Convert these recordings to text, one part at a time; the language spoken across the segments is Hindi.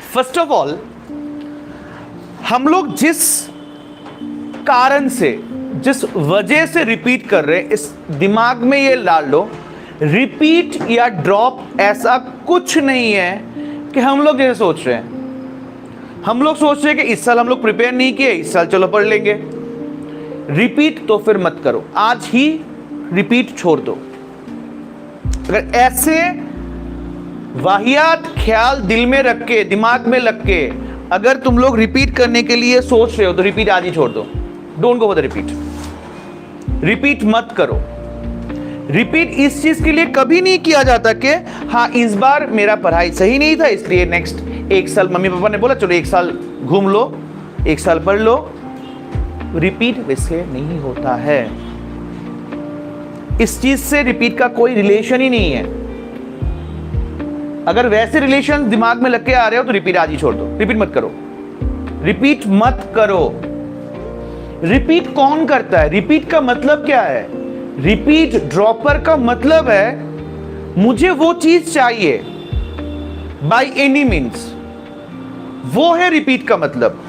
फर्स्ट ऑफ ऑल, हम लोग जिस कारण से, जिस वजह से रिपीट कर रहे हैं, इस दिमाग में ये डाल लो, रिपीट या ड्रॉप ऐसा कुछ नहीं है कि हम लोग जैसे सोच रहे हैं। हम लोग सोच रहे हैं कि इस साल हम लोग प्रिपेयर नहीं किए, इस साल चलो पढ़ लेंगे। रिपीट तो फिर मत करो, आज ही रिपीट छोड़ दो। अगर ऐसे वाहियात ख्याल दिल में रख के, दिमाग में रख के अगर तुम लोग रिपीट करने के लिए सोच रहे हो तो रिपीट आज ही छोड़ दो। Don't go for the repeat. Repeat मत करो। रिपीट इस चीज के लिए कभी नहीं किया जाता कि हाँ इस बार मेरा पढ़ाई सही नहीं था इसलिए नेक्स्ट एक साल, मम्मी पापा ने बोला चलो एक साल घूम लो, एक साल पढ़ लो। रिपीट वैसे नहीं होता है। इस चीज से रिपीट का कोई रिलेशन ही नहीं है। अगर वैसे रिलेशन दिमाग में लग के आ रहे हो तो रिपीट आज ही छोड़ दो। रिपीट मत करो। रिपीट मत करो। रिपीट कौन करता है? रिपीट का मतलब क्या है? रिपीट ड्रॉपर का मतलब है मुझे वो चीज चाहिए बाय एनी मीन्स। वो है रिपीट का मतलब।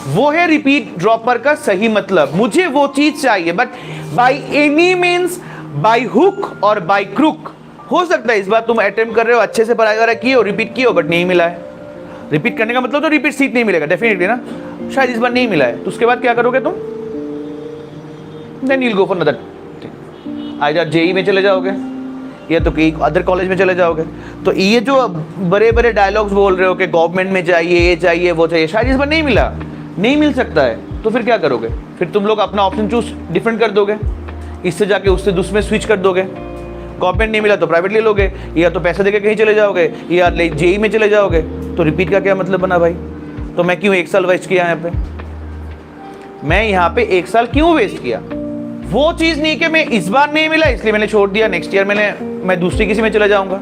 वो है रिपीट ड्रॉपर का सही मतलब। मुझे वो चीज चाहिए but by any means, by hook और बाय क्रुक। हो सकता है इस बार तुम अटेम्प्ट कर रहे हो, अच्छे से पढ़ाई वगैरह की हो, रिपीट की हो, बट नहीं मिला है। रिपीट करने का मतलब तो रिपीट सीट नहीं मिलेगा डेफिनेटली ना। शायद इस बार नहीं मिला है तो उसके बाद क्या करोगे तुम? Then you will go for another thing. Either JEE में चले जाओगे या तो कहीं अदर कॉलेज में चले जाओगे। तो ये जो बड़े बड़े डायलॉग्स बोल रहे हो कि गवर्नमेंट में जाइए, ये चाहिए, वो चाहिए, शायद इस बार नहीं मिला, नहीं मिल सकता है। तो फिर क्या करोगे? फिर तुम लोग अपना ऑप्शन चूज डिफरेंट कर दोगे, इससे जाके उससे दूसरे स्विच कर दोगे। गवर्नमेंट नहीं मिला तो प्राइवेट ले लोगे, या तो पैसे देके कहीं चले जाओगे, या जेई में चले जाओगे। तो रिपीट का क्या मतलब बना भाई? तो मैं क्यों एक साल वेस्ट किया यहाँ पे? मैं यहाँ पे एक साल क्यों वेस्ट किया? वो चीज नहीं कि मैं इस बार नहीं मिला इसलिए मैंने छोड़ दिया, नेक्स्ट ईयर मैं दूसरी किसी में चला जाऊंगा।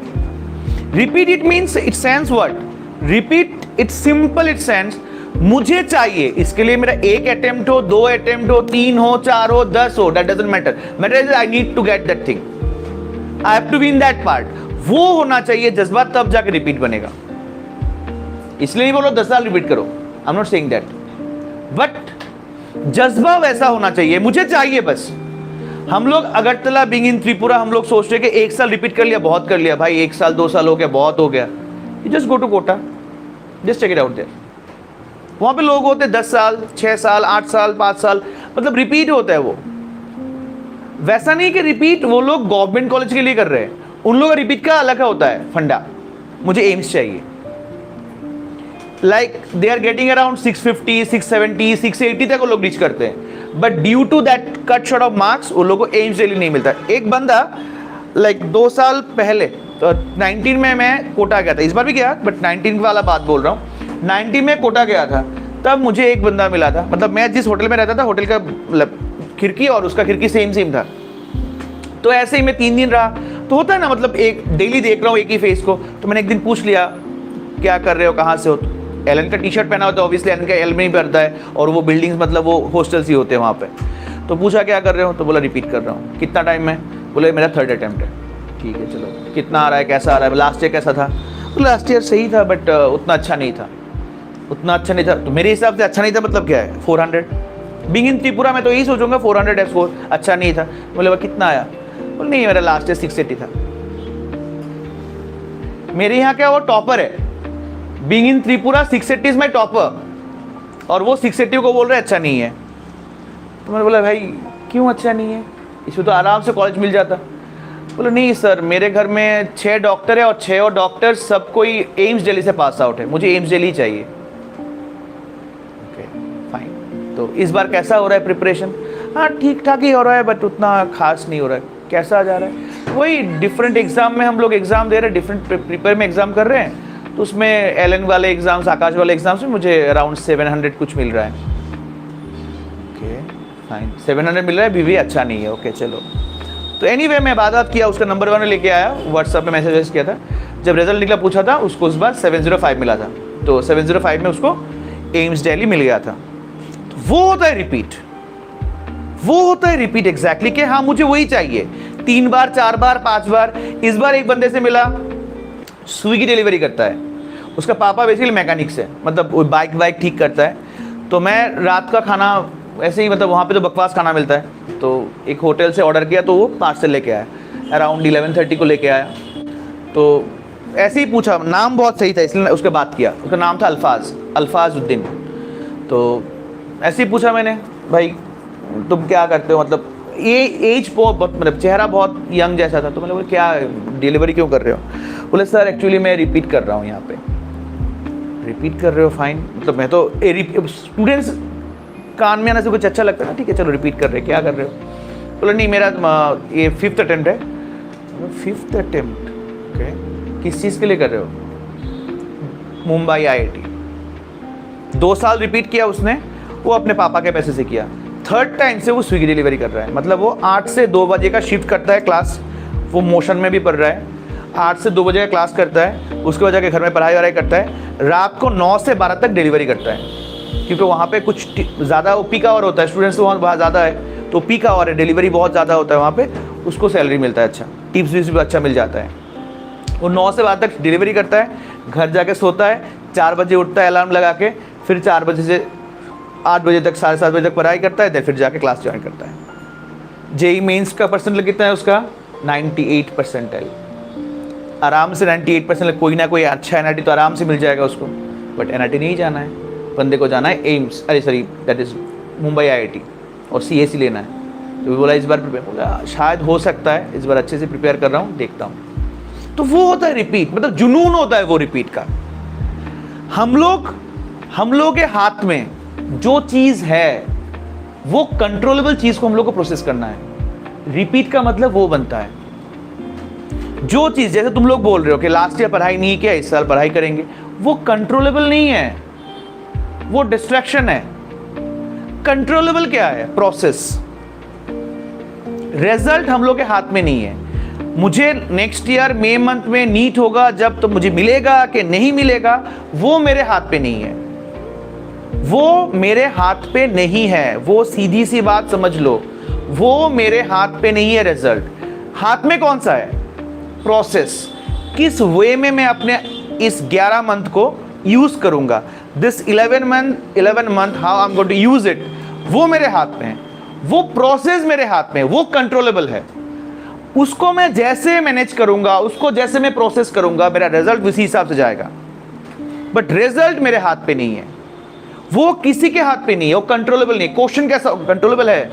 Repeat it means it sense what? Repeat it simple, it sense मुझे चाहिए। इसके लिए मेरा एक अटेम्प्ट हो, 2 अटेम्प्ट हो, 3 हो, 4 हो, 10 हो, that doesn't matter. Matter is I need to get that thing, I have to win that part. वो होना चाहिए जज्बा, तब जाके रिपीट बनेगा। इसलिए नहीं बोलो 10 साल रिपीट करो, I am not saying that, but जज्बा वैसा होना चाहिए, मुझे चाहिए बस। हम लोग अगरतला बीइंग इन त्रिपुरा, हम लोग सोचते हैं कि एक साल रिपीट कर लिया, बहुत कर लिया भाई, 1 साल 2 साल हो गया, बहुत हो गया। You just go to Kota, just check it out there. वहां पे लोग होते 10 साल, 6 साल, 8 साल, 5 साल, मतलब रिपीट होता है वो। वैसा नहीं कि रिपीट वो लोग गवर्नमेंट कॉलेज के लिए कर रहे हैं, उन लोगों का रिपीट का अलग होता है फंडा। मुझे एम्स चाहिए, like they are getting around 650, 670, 680 तक वो लोग रीच करते हैं, but due to that cut short of marks वो लोगों को एम्स डेली नहीं मिलता। एक बंदा लाइक 2 साल पहले, तो 19 में मैं कोटा गया था, इस बार भी गया बट 19 वाला बात बोल रहा हूँ। 19 में कोटा गया था, तब मुझे एक बंदा मिला था, मतलब मैं जिस होटल में रहता था, होटल का मतलब खिड़की और उसका खिड़की सेम था। तो ऐसे ही मैं 3 दिन रहा, तो होता है ना, मतलब एक डेली देख रहा हूँ एक ही फेस को। तो मैंने एक दिन पूछ लिया क्या कर रहे हो, कहाँ से हो? एलन का टी शर्ट पहना होता है, ऑब्वियसली एलन का एल में ही पड़ता है, और वो बिल्डिंग्स मतलब वो हॉस्टल्स ही होते हैं वहाँ पे। तो पूछा क्या कर रहे हो? तो बोला रिपीट कर रहा हूँ। कितना टाइम में? बोले मेरा 3rd अटेम्प्ट है। ठीक है चलो, कितना आ रहा है, कैसा आ रहा है? लास्ट ईयर कैसा था? बोला लास्ट ईयर सही था बट उतना अच्छा नहीं था, उतना अच्छा नहीं था। तो मेरे हिसाब से अच्छा नहीं था मतलब क्या है? 400। बीइंग इन त्रिपुरा मैं तो यही सोचूंगा 400 है स्कोर, अच्छा नहीं था। बोले वो कितना आया? बोले नहीं मेरा लास्ट ईयर 680 था। मेरे यहाँ क्या वो टॉपर है, being in Tripura 680 is my topper, और वो 680 को बोल रहे अच्छा नहीं है। तो मैंने बोला भाई क्यों अच्छा नहीं है, इसमें तो आराम से कॉलेज मिल जाता। बोले नहीं सर, मेरे घर में 6 डॉक्टर है और 6 डॉक्टर सब कोई एम्स दिल्ली से पास आउट है, मुझे एम्स दिल्ली चाहिए। ओके फाइन, तो इस बार कैसा हो रहा है प्रिपरेशन? हाँ ठीक ठाक ही हो रहा है बट उतना खास नहीं हो रहा है। कैसा जा रहा है? वही डिफरेंट एग्जाम में हम लोग एग्जाम दे रहे हैं, डिफरेंट प्रिपेयर में एग्जाम कर रहे हैं। तो उसमें एलन वाले एग्जाम्स, आकाश वाले एग्जाम्स में मुझे अराउंड 700 कुछ मिल रहा है। ओके फाइन, 700 मिल रहा है, भी अच्छा नहीं है। ओके चलो, तो एनीवे मैं बात किया, उसका नंबर मैंने लेके आया, व्हाट्सएप में मैसेज किया था। जब रिजल्ट निकला पूछा था उसको, उस बार 705 मिला था, तो 705 में उसको एम्स दिल्ली मिल गया था। तो वो होता है रिपीट, वो होता है रिपीट एग्जैक्टली कि हाँ मुझे वही चाहिए। 3 बार, 4 बार, 5 बार। इस बार एक बंदे से मिला, स्विगी डिलीवरी करता है, उसका पापा बेसिकली मैकेनिक्स है, मतलब वो बाइक वाइक ठीक करता है। तो मैं रात का खाना ऐसे ही, मतलब वहाँ पे तो बकवास खाना मिलता है, तो एक होटल से ऑर्डर किया, तो वो पार्सल लेके आया अराउंड 11:30 को लेके आया। तो ऐसे ही पूछा, नाम बहुत सही था इसलिए उसके बात किया, उसका नाम था अल्फाजुद्दीन। तो ऐसे ही पूछा मैंने, भाई तुम क्या करते हो, मतलब ये एज बहुत मतलब चेहरा बहुत यंग जैसा था। तो मैंने बोला क्या डिलीवरी क्यों कर रहे हो? बोले सर एक्चुअली मैं रिपीट कर रहा हूँ यहाँ पे। रिपीट कर रहे हो, फाइन, मतलब मैं तो स्टूडेंट्स कान में आने से कुछ अच्छा लगता है ना, ठीक है चलो रिपीट कर रहे हैं, क्या कर रहे हो? बोला नहीं मेरा ये 5th अटेम्प्ट है। 5th अटेम्प्ट, ओके, किस चीज़ के लिए कर रहे हो? मुंबई IIT। 2 साल रिपीट किया उसने, वो अपने पापा के पैसे से किया। 3rd टाइम से वो स्विगी डिलीवरी कर रहा है, मतलब वो 8 से 2 बजे का शिफ्ट करता है क्लास, वो मोशन में भी पढ़ रहा है। 8 से 2 बजे का क्लास करता है, उसके वजह के घर में पढ़ाई वढ़ाई करता है, रात को 9 से 12 तक डिलीवरी करता है, क्योंकि वहाँ पे कुछ ज़्यादा वो पीक आवर होता है, स्टूडेंट्स तो वहाँ बहुत ज़्यादा है, तो पीक आवर है, डिलीवरी बहुत ज़्यादा होता है वहाँ पे, उसको सैलरी मिलता है, अच्छा टिप्स भी अच्छा मिल जाता है। वो 9 से 12 तक डिलीवरी करता है, घर जाके सोता है, 4 बजे उठता है अलार्म लगा के, फिर 4 बजे से 8 बजे तक 7:30 बजे तक पढ़ाई करता है, फिर जाके क्लास ज्वाइन करता है। जेई मेंस का परसेंटेज कितना है उसका? 98 परसेंटाइल, आराम से 98%, कोई ना कोई अच्छा NIT तो आराम से मिल जाएगा उसको, बट NIT नहीं जाना है बंदे को, जाना है एम्स, अरे sorry that is Mumbai IIT, और CSE लेना है। तो बोला इस बार प्रिपेयर, बोला शायद हो सकता है, इस बार अच्छे से प्रिपेयर कर रहा हूँ, देखता हूँ। तो वो होता है रिपीट, मतलब जुनून होता है वो रिपीट का। हम लोग के हाथ में जो चीज है वो कंट्रोलेबल चीज को हम लोग को प्रोसेस करना है। रिपीट का मतलब वो बनता है जो चीज, जैसे तुम लोग बोल रहे हो कि लास्ट ईयर पढ़ाई नहीं किया, इस साल पढ़ाई करेंगे, वो कंट्रोलेबल नहीं है, वो डिस्ट्रैक्शन है। कंट्रोलेबल क्या है? प्रोसेस। रिजल्ट हम लोग के हाथ में नहीं है। मुझे नेक्स्ट ईयर मई मंथ में नीट होगा जब, तो मुझे मिलेगा कि नहीं मिलेगा वो मेरे हाथ पे नहीं है, वो मेरे हाथ पे नहीं है, वो सीधी सी बात समझ लो, वो मेरे हाथ पे नहीं है। रिजल्ट हाथ में कौन सा है? प्रोसेस। किस वे में मैं अपने इस 11 मंथ को यूज करूंगा, this 11 month how I am going to use it, वो मेरे हाथ में है, वो प्रोसेस मेरे हाथ में है, वो कंट्रोलेबल है। उसको मैं जैसे मैनेज करूंगा, उसको जैसे मैं प्रोसेस करूंगा, मेरा रिजल्ट उसी हिसाब से जाएगा। बट रिजल्ट मेरे हाथ पे नहीं है, वो किसी के हाथ पे नहीं है, वो कंट्रोलेबल नहीं है। क्वेश्चन कैसा कंट्रोलेबल है?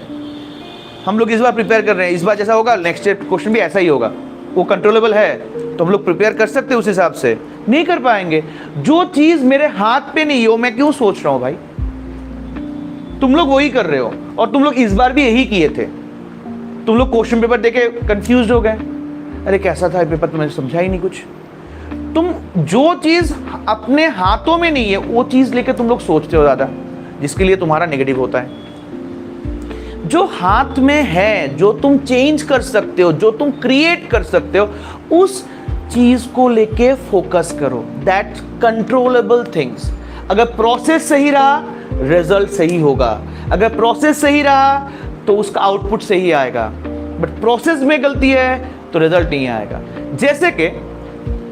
हम लोग इस बार प्रिपेयर कर रहे हैं, इस बार जैसा होगा नेक्स्ट ईयर क्वेश्चन भी ऐसा ही होगा, वो कंट्रोलेबल है, तो हम लोग प्रिपेयर कर सकते हैं उस हिसाब से? नहीं कर पाएंगे। जो चीज मेरे हाथ पे नहीं हो, मैं क्यों सोच रहा हूं भाई? तुम लोग वही कर रहे हो, और तुम लोग इस बार भी यही किए थे। तुम लोग क्वेश्चन पेपर देके कंफ्यूज हो गए, अरे कैसा था पेपर, तुम्हें समझा ही नहीं कुछ। तुम जो चीज अपने हाथों में नहीं है वो चीज लेके तुम लोग सोचते हो ज्यादा, जिसके लिए तुम्हारा नेगेटिव होता है। जो हाथ में है, जो तुम चेंज कर सकते हो, जो तुम क्रिएट कर सकते हो, उस चीज को लेके फोकस करो। That controllable things. अगर प्रोसेस सही रहा, रिजल्ट सही होगा। अगर प्रोसेस सही रहा तो उसका आउटपुट सही आएगा, बट प्रोसेस में गलती है तो रिजल्ट नहीं आएगा। जैसे कि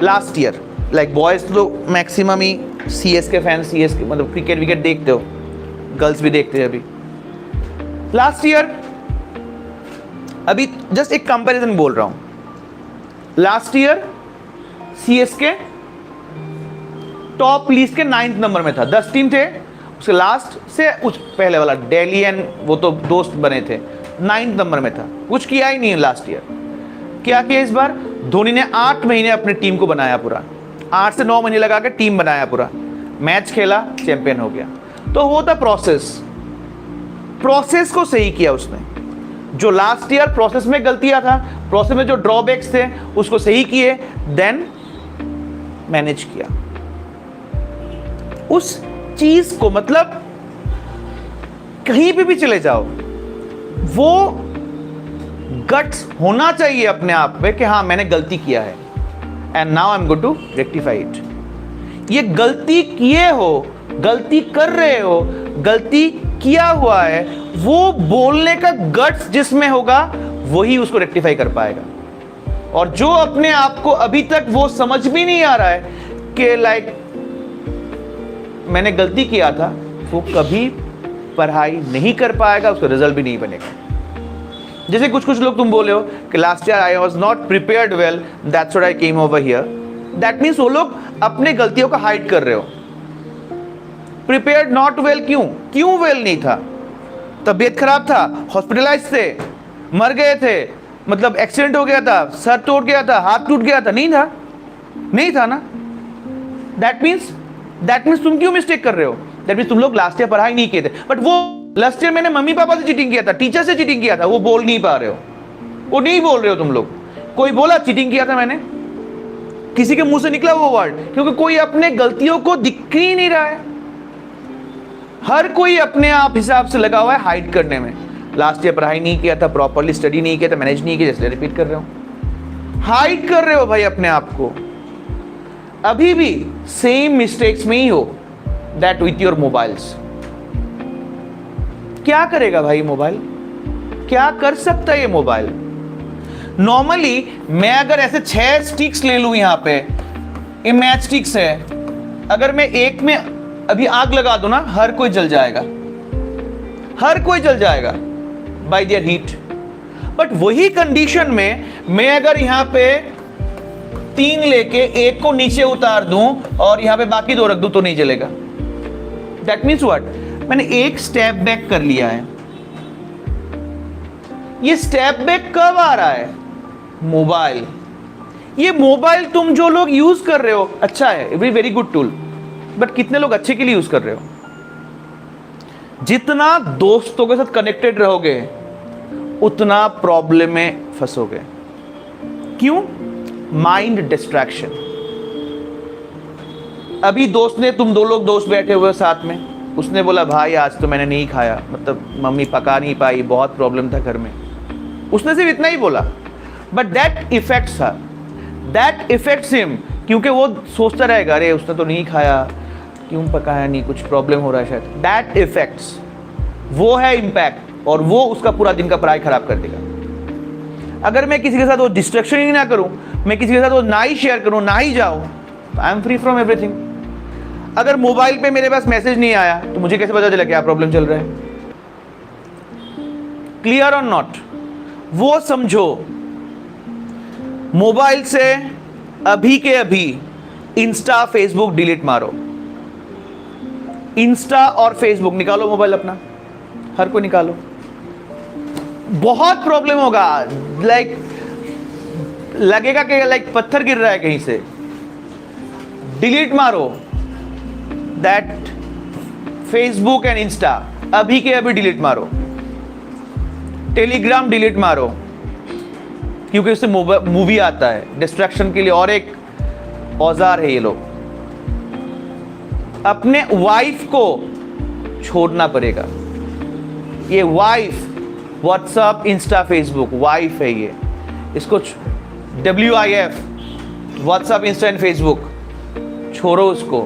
लास्ट ईयर, लाइक बॉयज तो मैक्सिमम ही CSK फैन, CSK मतलब क्रिकेट विकेट देखते हो, गर्ल्स भी देखते हैं। अभी लास्ट ईयर, अभी जस्ट एक कंपैरिजन बोल रहा हूं, last year CSK top list के 9th नंबर में था। 10 टीम थे, उसके लास्ट से पहले वाला दिल्ली एंड वो तो दोस्त बने थे, 9th नंबर में था। कुछ किया ही नहीं लास्ट ईयर। क्या किया इस बार? धोनी ने 8 महीने अपनी टीम को बनाया, पूरा 8 से 9 महीने लगा के टीम बनाया, पूरा मैच खेला, चैंपियन हो गया। तो वो था प्रोसेस। प्रोसेस को सही किया उसने। जो लास्ट ईयर प्रोसेस में गलतियां था, प्रोसेस में जो ड्रॉबैक्स थे उसको सही किए, देन मैनेज किया उस चीज को। मतलब कहीं पे भी चले जाओ, वो गट्स होना चाहिए अपने आप में कि हाँ मैंने गलती किया है, and now I am going to rectify it. ये गलती किए हो, गलती कर रहे हो, गलती किया हुआ है, वो बोलने का गट्स जिसमें होगा वही उसको रेक्टिफाई कर पाएगा। और जो अपने आप को अभी तक वो समझ भी नहीं आ रहा है कि लाइक मैंने गलती किया था वो कभी पढ़ाई नहीं कर पाएगा, उसका रिजल्ट भी नहीं बनेगा। जैसे कुछ कुछ लोग तुम बोले हो कि last year I was not prepared well, that's what I came over here, that means वो लोग अपने गलतियों को हाइड कर रहे हो। प्रिपेयर्ड नॉट वेल, क्यों वेल नहीं था? तबीयत खराब था, हॉस्पिटलाइज थे, मर गए थे, मतलब एक्सीडेंट हो गया था, सर टूट गया था, हाथ टूट गया था, नहीं था ना। दैट मीन्स तुम क्यों मिस्टेक कर रहे हो? दैट मीन्स तुम लोग लास्ट ईयर पढ़ाई नहीं किए थे। बट वो लास्ट ईयर मैंने मम्मी पापा से चीटिंग किया था, टीचर से चीटिंग किया था, वो बोल नहीं पा रहे हो, वो नहीं बोल रहे हो तुम लोग। कोई बोला चीटिंग किया था मैंने? किसी के मुंह से निकला वो वर्ड? क्योंकि कोई अपने गलतियों को दिख ही नहीं रहा है। हर कोई अपने आप हिसाब से लगा हुआ है हाइड करने में। लास्ट ईयर पढ़ाई नहीं किया था, प्रॉपरली स्टडी नहीं किया था, मैनेज नहीं किया, जैसे रिपीट कर रहे हो, हाइड कर रहे हो भाई अपने आप को। अभी भी सेम मिस्टेक्स में ही हो, दैट विथ योर मोबाइल्स। क्या करेगा भाई मोबाइल? क्या कर सकता है ये मोबाइल? नॉर्मली मैं अगर ऐसे 6 स्टिक्स ले लूं, यहां पे ये मैच स्टिक्स है, अगर मैं एक में अभी आग लगा दूं ना, हर कोई जल जाएगा, हर कोई जल जाएगा बाय देयर हीट। बट वही कंडीशन में मैं अगर यहां पे 3 लेके एक को नीचे उतार दूं और यहां पे बाकी 2 रख दूं तो नहीं जलेगा। That means what? मैंने एक स्टेप बैक कर लिया है। ये स्टेप बैक कब आ रहा है? मोबाइल। ये मोबाइल तुम जो लोग यूज कर रहे हो अच्छा है, वेरी गुड टूल, बट कितने लोग अच्छे के लिए यूज कर रहे हो? जितना दोस्तों के साथ कनेक्टेड रहोगे उतना प्रॉब्लम में फंसोगे। क्यों? Mind distraction. अभी दोस्त ने, तुम 2 लोग दोस्त बैठे हुए साथ में, उसने बोला भाई आज तो मैंने नहीं खाया, मतलब मम्मी पका नहीं पाई, बहुत प्रॉब्लम था घर में। उसने सिर्फ इतना ही बोला, but that effects her, that effects him, क्योंकि वो सोचता रहेगा अरे उसने तो नहीं खाया, क्यों पकाया नहीं, कुछ प्रॉब्लम हो रहा है शायद। दैट इफेक्ट्स, वो है इम्पैक्ट, और वो उसका पूरा दिन का पढ़ाई खराब कर देगा। अगर मैं किसी के साथ वो डिस्ट्रैक्शन ही ना करूं, मैं किसी के साथ वो ना ही शेयर करूं, ना ही जाऊं, I am free from everything. अगर मोबाइल पे मेरे पास मैसेज नहीं आया तो मुझे कैसे पता चला क्या प्रॉब्लम चल रहा है? क्लियर और नॉट? वो समझो, मोबाइल से अभी के अभी इंस्टा फेसबुक डिलीट मारो। इंस्टा और फेसबुक निकालो, मोबाइल अपना, हर कोई निकालो। बहुत प्रॉब्लम होगा, लाइक लगेगा कि लाइक पत्थर गिर रहा है कहीं से। डिलीट मारो दैट फेसबुक एंड इंस्टा, अभी के अभी डिलीट मारो। टेलीग्राम डिलीट मारो, क्योंकि उससे मूवी आता है डिस्ट्रैक्शन के लिए, और एक औजार है ये लोग। अपने वाइफ को छोड़ना पड़ेगा। ये wife, WhatsApp Insta Facebook, wife है ये, इसको WIF, WhatsApp Insta and Facebook, छोड़ो उसको।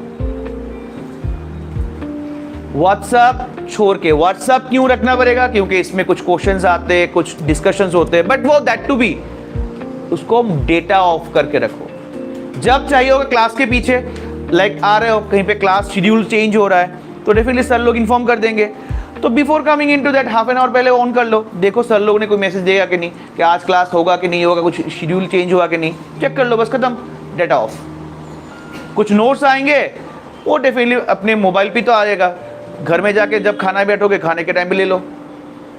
व्हाट्सएप छोड़ के, व्हाट्सएप क्यों रखना पड़ेगा? क्योंकि इसमें कुछ क्वेश्चंस आते हैं, कुछ डिस्कशंस होते हैं, बट वो दैट टू बी, उसको डेटा ऑफ करके रखो। जब चाहिए होगा क्लास के पीछे, लाइक आ रहे हो कहीं पे, क्लास शेड्यूल चेंज हो रहा है, तो डेफिनेटली सर लोग इन्फॉर्म कर देंगे, तो before coming into that half an hour पहले ऑन कर लो, देखो सर लोग ने कोई मैसेज देगा कि नहीं, कि आज क्लास होगा कि नहीं होगा, कुछ शेड्यूल चेंज हुआ कि नहीं, चेक कर लो, बस खत्म, डेटा ऑफ। कुछ नोट्स आएंगे वो डेफिनेटली अपने मोबाइल पे तो आएगा, घर में जाके जब खाना बैठोगे खाने के टाइम पे ले लो,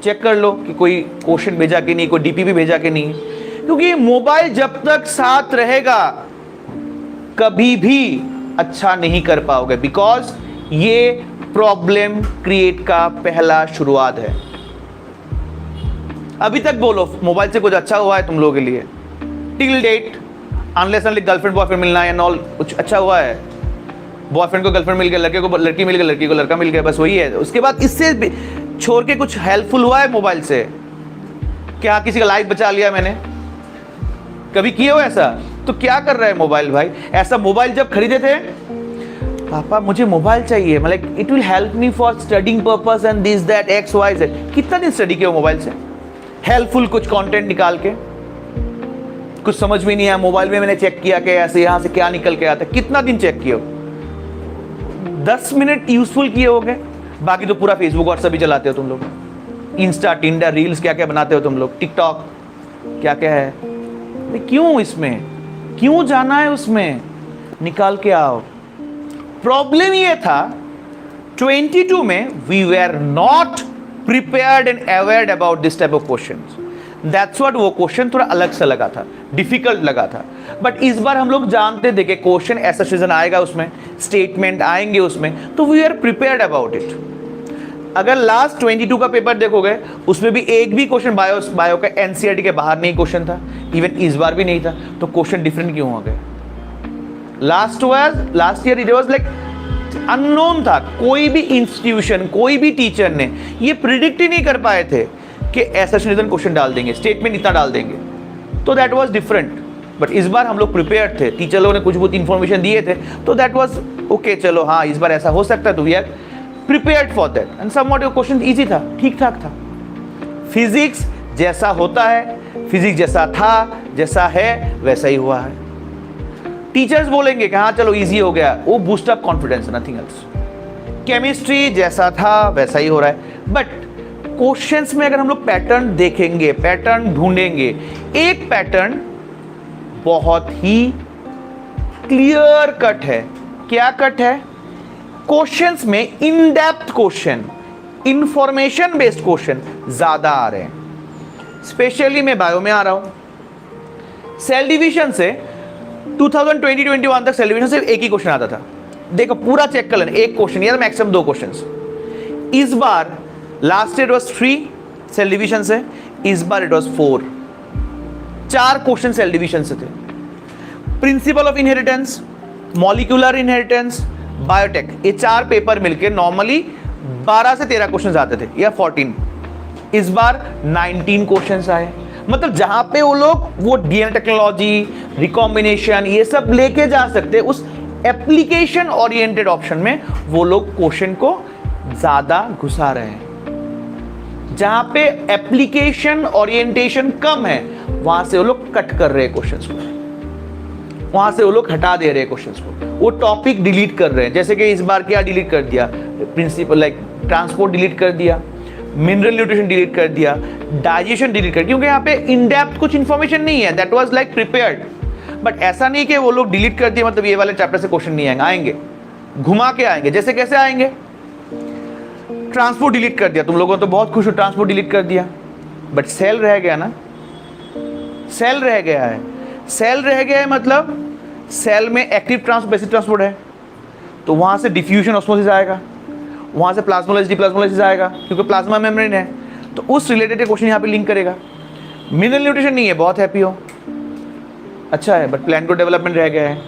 चेक कर लो कि कोई क्वेश्चन भेजा कि नहीं, कोई DP भी भेजा कि नहीं, क्योंकि मोबाइल जब तक साथ रहेगा कभी भी अच्छा नहीं कर पाओगे, बिकॉज ये प्रॉब्लम क्रिएट का पहला शुरुआत है। अभी तक बोलो मोबाइल से कुछ अच्छा हुआ है तुम लोगों के लिए? Till date, unless unless girlfriend boyfriend मिलना है एंड ऑल, कुछ अच्छा हुआ है? बॉयफ्रेंड को गर्लफ्रेंड मिल गया, लड़के को लड़की मिल गई, लड़की को लड़का मिल गया, बस वही है। उसके बाद इससे छोड़ के कुछ हेल्पफुल हुआ है मोबाइल से? क्या किसी का लाइफ बचा लिया मैंने? कभी किए हो ऐसा? तो क्या कर रहा है मोबाइल भाई? ऐसा मोबाइल जब खरीदे थे, पापा मुझे मोबाइल चाहिए, मतलब it will help me for studying purpose and this that XYZ। कितना दिन स्टडी किया मोबाइल से? हेल्पफुल कुछ कंटेंट निकाल के, कुछ समझ में नहीं आया, मोबाइल में मैंने चेक किया कि ऐसे यहाँ से क्या निकल के आता, कितना दिन चेक किया? 10 मिनट यूजफुल किए होगे, बाकी तो पूरा फेसबुक व्हाट्सएप भी चलाते हो तुम लोग, इंस्टा टिंडर रील्स क्या क्या बनाते हो तुम लोग, टिकटॉक क्या क्या है। क्यों इसमें, क्यों जाना है उसमें, निकाल के आओ। प्रॉब्लम ये था 22 में we were not prepared and awared about this type of questions. That's what, वो क्वेश्चन थोड़ा अलग सा लगा था, डिफिकल्ट लगा था। बट इस बार हम लोग जानते थे कि क्वेश्चन ऐसा सीजन आएगा, उसमें स्टेटमेंट आएंगे उसमें, तो we are prepared about it. अगर लास्ट 22 का पेपर देखोगे उसमें भी एक भी क्वेश्चन बायो का एनसीईआरटी के बाहर नहीं क्वेश्चन था, इवन इस बार भी नहीं था, तो क्वेश्चन डिफरेंट क्यों हो गए। Last year it was like unknown था, कोई भी इंस्टीट्यूशन कोई भी टीचर ने ये प्रिडिक्ट ही नहीं कर पाए थे कि ऐसा सीजन क्वेश्चन डाल देंगे, स्टेटमेंट इतना डाल देंगे, तो दैट वाज डिफरेंट। बट इस बार हम लोग प्रिपेयर्ड थे, टीचर लोगों ने कुछ बहुत इंफॉर्मेशन दिए थे, तो दैट वाज ओके, चलो हाँ इस बार ऐसा हो सकता है, तो we are prepared for that and somewhat your question easy था, ठीक ठाक था। फिजिक्स जैसा होता है, फिजिक्स जैसा था, जैसा है वैसा ही हुआ है। टीचर्स बोलेंगे कि हाँ चलो इजी हो गया, वो boost up confidence, nothing else. Chemistry जैसा था वैसा ही हो रहा है। बट क्वेश्चंस में अगर हम लोग पैटर्न देखेंगे, पैटर्न ढूंढेंगे, एक पैटर्न बहुत ही क्लियर कट है। क्या कट है? क्वेश्चंस में in depth question, information based question ज्यादा आ रहे हैं। स्पेशली मैं बायो में आ रहा हूं। सेल डिवीजन से 2020-21 तक सेल डिवीजन से एक ही क्वेश्चन आता था। देखो पूरा चेक कर लेना, एक क्वेश्चन या मैक्सिमम 2 क्वेश्चंस। इस बार last year was 3 cell division से, इस बार it was 4 question cell division से थे। Principle of inheritance, molecular inheritance, biotech, ये 4 पेपर मिलके नॉर्मली 12 से 13 क्वेश्चन आते थे या 14। इस बार 19 क्वेश्चन आए। मतलब जहां पे वो लोग वो डीएनए टेक्नोलॉजी, रिकॉम्बिनेशन ये सब लेके जा सकते, उस एप्लीकेशन ओरिएंटेड ऑप्शन में वो लोग क्वेश्चन को ज्यादा घुसा रहे हैं। जहां पे एप्लीकेशन ओरिएंटेशन कम है वहां से वो लोग कट कर रहे हैं क्वेश्चंस को, वहां से वो लोग हटा दे रहे हैं क्वेश्चंस को, वो टॉपिक डिलीट कर रहे हैं। जैसे कि इस बार क्या डिलीट कर दिया, प्रिंसिपल लाइक ट्रांसपोर्ट डिलीट कर दिया, मिनरल न्यूट्रिशन डिलीट कर दिया, डाइजेशन डिलीट कर दिया, क्योंकि यहाँ पे इन डेप्थ कुछ इंफॉर्मेशन नहीं है। That was like prepared. But ऐसा नहीं कि वो लोग डिलीट कर दिए मतलब ये वाले चैप्टर से क्वेश्चन नहीं आएंगे, आएंगे घुमा के आएंगे। जैसे कैसे आएंगे? ट्रांसपोर्ट डिलीट कर दिया, तुम लोगों तो बहुत खुश हो, ट्रांसपोर्ट डिलीट कर दिया, बट सेल रह गया ना, सेल रह गया है। सेल रह गया है मतलब सेल में एक्टिव ट्रांसपोर्ट, पैसिव ट्रांसपोर्ट है, तो वहां से डिफ्यूजन ऑस्मोसिस आएगा, वहां से प्लाज्मोलाइसिस डिप्लाज्मोलाइसिस आएगा, क्योंकि प्लाज्मा मेम्ब्रेन है, तो उस रिलेटेड क्वेश्चन यहाँ पे लिंक करेगा। मिनरल न्यूट्रिशन नहीं है, बहुत हैप्पी हो, अच्छा है, बट प्लांट ग्रोथ डेवलपमेंट रह गया है।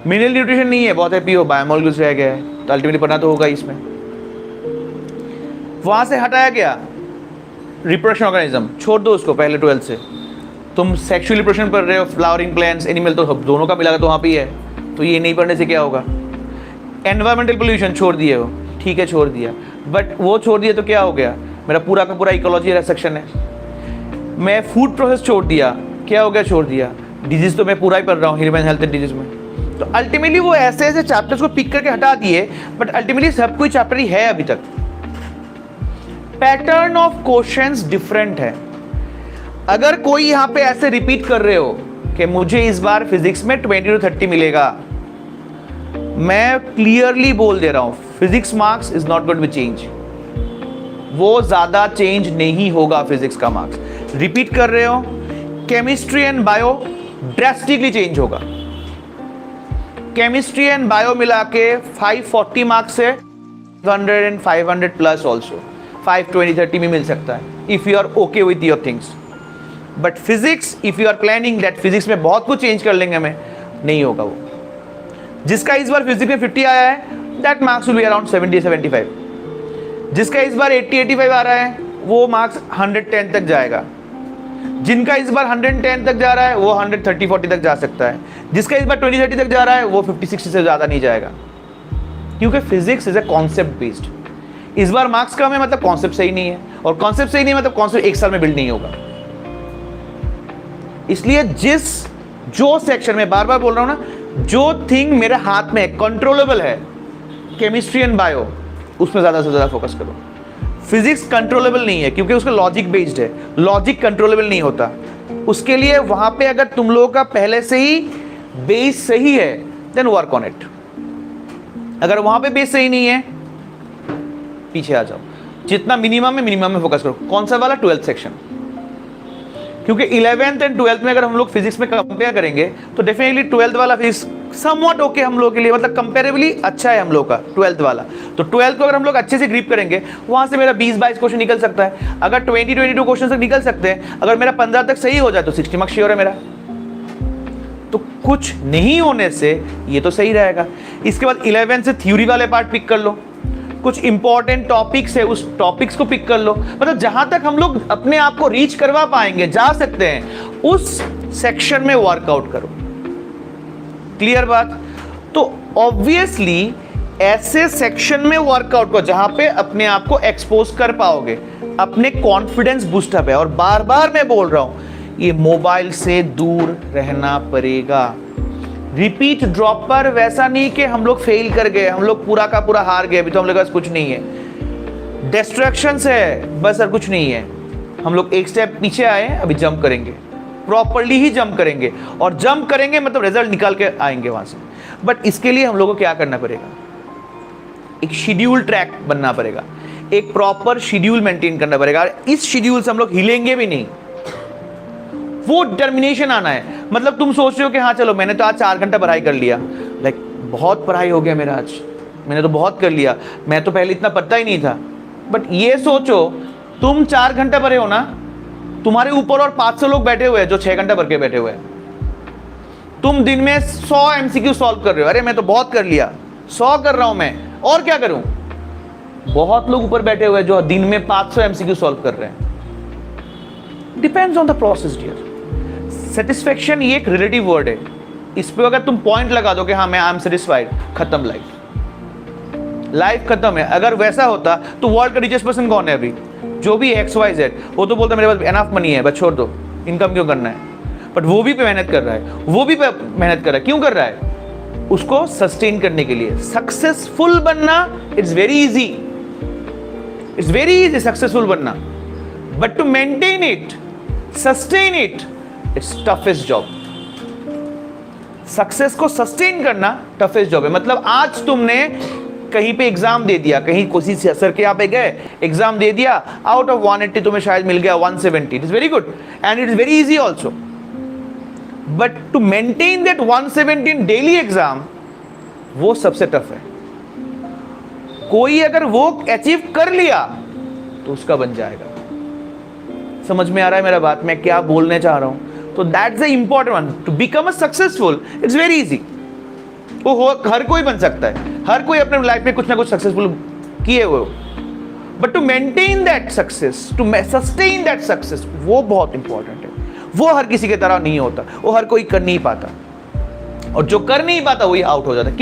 मिनरल न्यूट्रिशन नहीं है, बहुत हैप्पी हो, बायोमोलिक्यूल्स रह गया है, तो अल्टीमेटली पढ़ना तो होगा इसमें। वहां से हटाया गया रिप्रोडक्शन ऑर्गेनिज्म, छोड़ दो उसको पहले 12th से। तुम सेक्सुअल रिप्रोडक्शन पढ़ रहे हो, फ्लावरिंग प्लांट्स, एनिमल, तो दोनों का मिलाकर तो वहाँ पे ही है, तो ये नहीं पढ़ने से क्या होगा? एनवायरमेंटल पोल्यूशन छोड़ दिए हो, ठीक है छोड़ दिया, बट वो छोड़ दिया तो क्या हो गया? मेरा पूरा का पूरा इकोलॉजी सेक्शन है। मैं फूड प्रोसेस छोड़ दिया, क्या हो गया? छोड़ दिया। डिजीज तो मैं पूरा ही पढ़ रहा हूँ, ह्यूमन हेल्थ एंड डिजीज में। तो अल्टीमेटली वो ऐसे ऐसे चैप्टर्स को पिक करके हटा दिए, बट अल्टीमेटली सब कोई चैप्टर ही है अभी तक। पैटर्न ऑफ क्वेश्चंस डिफरेंट है। अगर कोई यहां पे ऐसे रिपीट कर रहे हो कि मुझे इस बार फिजिक्स में 20 to 30 मिलेगा, मैं क्लियरली बोल दे रहा हूं, physics marks is not going to change. वो ज्यादा चेंज नहीं होगा फिजिक्स का मार्क्स। रिपीट कर रहे हो, chemistry and bio drastically change होगा। केमिस्ट्री एंड बायो मिला के 540 मार्क्स से 100 and 500 प्लस ऑल्सो 520-30 में मिल सकता है, if you are okay with your things. But physics, if you are planning that physics में बहुत कुछ चेंज कर लेंगे हमें, नहीं होगा वो। जिसका इस बार फिजिक्स में 50 आया है, that marks will be around 70-75। जिसका इस बार 80-85 आ रहा है, वो मार्क्स 110 तक जाएगा। जिनका इस बार 110 तक जा रहा है, वो 130-40 तक जा सकता है। जिसका इस बार 20-30 तक जा रहा है, वो 50-60 से ज्यादा नहीं जाएगा, क्योंकि physics is a concept based. इस बार मार्क्स कम है मतलब कॉन्सेप्ट सही नहीं है, और कॉन्सेप्ट सही नहीं है मतलब कॉन्सेप्ट 1 साल में बिल्ड नहीं होगा। इसलिए जो सेक्शन में बार बार बोल रहा हूं ना, जो थिंग मेरे हाथ में कंट्रोलेबल है केमिस्ट्री एंड बायो, उसमें ज़्यादा से ज़्यादा फोकस करो। फिजिक्स कंट्रोलेबल नहीं है क्योंकि उसका लॉजिक बेस्ड है, लॉजिक कंट्रोलेबल नहीं होता। उसके लिए वहां पे अगर तुम लोगों का पहले से ही बेस सही है देन वर्क ऑन इट। अगर वहां पे बेस सही नहीं है पीछे आ जाओ। जितना मिनिमम में फोकस करो। कौन सा वाला? 12th सेक्शन, क्योंकि 11th एंड 12th में अगर हम लोग फिजिक्स में कंपेयर करेंगे तो डेफिनेटली 12th वाला फिजिक्स समवॉट ओके हम लोग के लिए, मतलब कंपेरेबली अच्छा है हम लोग का 12th वाला। तो 12th को अगर हम लोग अच्छे से ग्रिप करेंगे वहां से मेरा 20-22 क्वेश्चन निकल सकता है। अगर 20-22 क्वेश्चन तक निकल सकते हैं, अगर मेरा 15 तक सही हो जाए तो 60 मार्क्स श्योर है मेरा। तो कुछ नहीं होने से ये तो सही रहेगा। इसके बाद 11 से थ्योरी वाले पार्ट पिक कर लो, कुछ इंपॉर्टेंट टॉपिक्स है उस टॉपिक्स को पिक कर लो, मतलब जहां तक हम लोग अपने आप को रीच करवा पाएंगे, जा सकते हैं, उस सेक्शन में वर्कआउट करो। क्लियर बात? तो ऑब्वियसली ऐसे सेक्शन में वर्कआउट को जहां पे अपने आप को एक्सपोज कर पाओगे, अपने कॉन्फिडेंस बूस्टअप है। और बार बार मैं बोल रहा हूं, ये मोबाइल से दूर रहना पड़ेगा। रिपीट ड्रॉप पर वैसा नहीं कि हम लोग फेल कर गए, हम लोग पूरा का पूरा हार गए, अभी तो हम लोग के पास कुछ नहीं है, डिस्ट्रैक्शंस है बस, और कुछ नहीं है। हम लोग एक स्टेप पीछे आए, अभी जंप करेंगे, प्रॉपर्ली ही जंप करेंगे, और जंप करेंगे मतलब रिजल्ट निकाल के आएंगे वहां से। बट इसके लिए हम लोग को क्या करना पड़ेगा? एक शेड्यूल ट्रैक बनना पड़ेगा, एक प्रॉपर शेड्यूल मेंटेन करना पड़ेगा। इस शेड्यूल से हम लोग हिलेंगे भी नहीं, वो डिटर्मिनेशन आना है। मतलब तुम सोच रहे हो कि हाँ चलो मैंने तो आज 4 घंटा पढ़ाई कर लिया, लाइक बहुत पढ़ाई हो गया मेरा आज, मैंने तो बहुत कर लिया, मैं तो पहले इतना पढ़ता ही नहीं था। बट ये सोचो तुम 4 घंटा पढ़े हो ना, तुम्हारे ऊपर और 500 लोग बैठे हुए हैं जो 6 घंटा पढ़ के बैठे हुए हैं। तुम दिन में 100 MCQ सॉल्व कर रहे हो, अरे मैं तो बहुत कर लिया, 100 कर रहा हूं मैं, और क्या करूं? बहुत लोग ऊपर बैठे हुए हैं जो दिन में 500 MCQ सॉल्व कर रहे हैं। Depends on the process dear. Satisfaction ये एक रिलेटिव वर्ड है, इस पे अगर तुम पॉइंट लगा दो कि हाँ मैं आई एम सेटिस्फाइड, खत्म लाइफ खत्म है। अगर वैसा होता तो वर्ल्ड का रिचेस्ट पर्सन कौन है अभी? जो भी XYZ, वो तो बोलता मेरे पास एनफ मनी है, बस छोड़ दो, इनकम क्यों करना है। बट वो भी पे मेहनत कर रहा है, वो भी पे मेहनत कर रहा है। क्यों कर रहा है? उसको सस्टेन करने के लिए। सक्सेसफुल बनना it's very easy, it's very easy successful बनना, but to maintain it, sustain it, it's toughest job. Success को सस्टेन करना टफेस्ट जॉब है। मतलब आज तुमने कहीं पे एग्जाम दे दिया, कहीं किसी सर के यहाँ पे गए, एग्जाम दे दिया, आउट ऑफ 180 तुम्हें शायद मिल गया 170, it is very good and it is very easy also. But to maintain that 170 in daily exam, वो सबसे टफ है। कोई अगर वो अचीव कर लिया तो उसका बन जाएगा। समझ में आ रहा है मेरा बात, मैं क्या बोलने चाह रहा हूं? तो that's the important one. To become a successful it's very easy, वो हर कोई बन सकता है, हर कोई अपने लाइफ में कुछ ना कुछ सक्सेसफुल किए हुए हो। But to maintain that success, to sustain that success, वो बहुत इंपॉर्टेंट है। वो हर किसी के तरह नहीं होता, वो हर कोई कर नहीं पाता, और जो कर नहीं पाता वही आउट हो जाता है।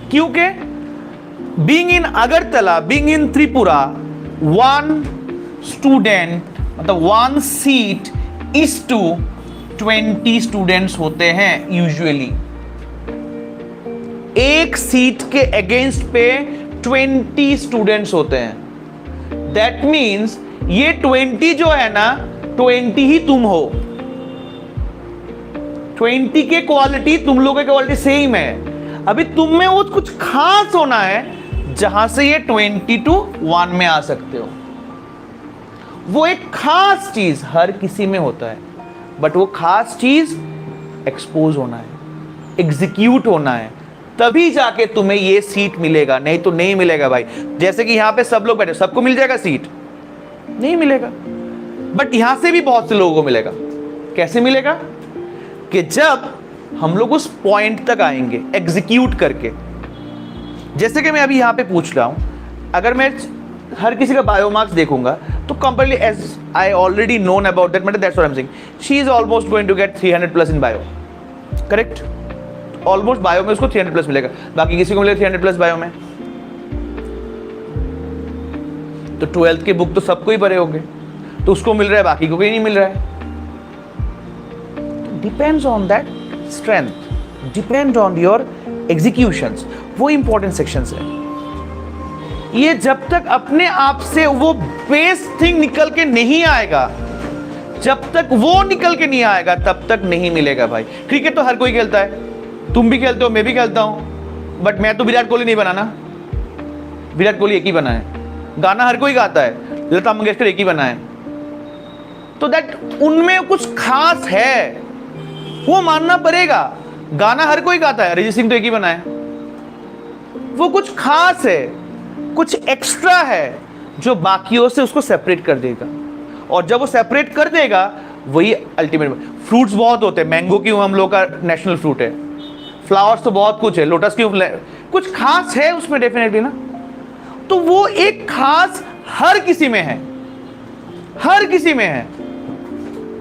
क्योंकि being in Agartala, being in Tripura, 1 student मतलब 1 सीट इज टू 20 स्टूडेंट्स होते हैं यूजुअली। एक सीट के अगेंस्ट पे 20 स्टूडेंट्स होते हैं। दैट मीन्स ये 20 जो है ना, 20 ही तुम हो। 20 के क्वालिटी तुम लोगों की क्वालिटी सेम है। अभी तुम में वो कुछ खास होना है जहां से ये 20-1 में आ सकते हो। वो एक खास चीज हर किसी में होता है, बट वो खास चीज एक्सपोज होना है, एग्जीक्यूट होना है, तभी जाके तुम्हें ये सीट मिलेगा, नहीं तो नहीं मिलेगा भाई। जैसे कि यहां पे सब लोग बैठे, सबको मिल जाएगा सीट? नहीं मिलेगा। बट यहां से भी बहुत से लोगों को मिलेगा। कैसे मिलेगा? कि जब हम लोग उस पॉइंट तक आएंगे एग्जीक्यूट करके। जैसे कि मैं अभी यहां पे पूछ रहा हूं, अगर मैं हर किसी का बायो मार्क्स देखूंगा तो comparably as I already known about that matter, that's what I am saying, she is almost going to get 300+ in bio, correct? Almost bio में उसको 300+ मिलेगा, बाकी किसी को मिलेगा 300+ बायो में। तो 12th की बुक तो सबको ही पढ़े होंगे, तो उसको मिल रहा है, बाकी को भी नहीं मिल रहा है। Depends on that strength, depend on your executions. वो इंपॉर्टेंट सेक्शंस है। ये जब तक अपने आप से वो बेस थिंग निकल के नहीं आएगा, जब तक वो निकल के नहीं आएगा तब तक नहीं मिलेगा भाई। क्रिकेट तो हर कोई खेलता है, तुम भी खेलते हो, मैं भी खेलता हूं, बट मैं तो विराट कोहली नहीं बना ना। विराट कोहली एक ही बना है। गाना हर कोई गाता है, लता मंगेशकर एक ही बना है। तो दैट उनमें कुछ खास है, वो मानना पड़ेगा। गाना हर कोई गाता है, अरिजीत सिंह तो एक ही बना है। वो कुछ खास है, कुछ एक्स्ट्रा है जो बाकियों से उसको सेपरेट कर देगा, और जब वो सेपरेट कर देगा वही अल्टीमेट। फ्रूट्स बहुत होते हैं, मैंगो क्यों हम लोग का नेशनल फ्रूट है, फ्लावर्स तो बहुत कुछ है, लोटस क्यों, कुछ खास है उसमें डेफिनेटली ना। तो वो एक खास हर किसी में है, हर किसी में है,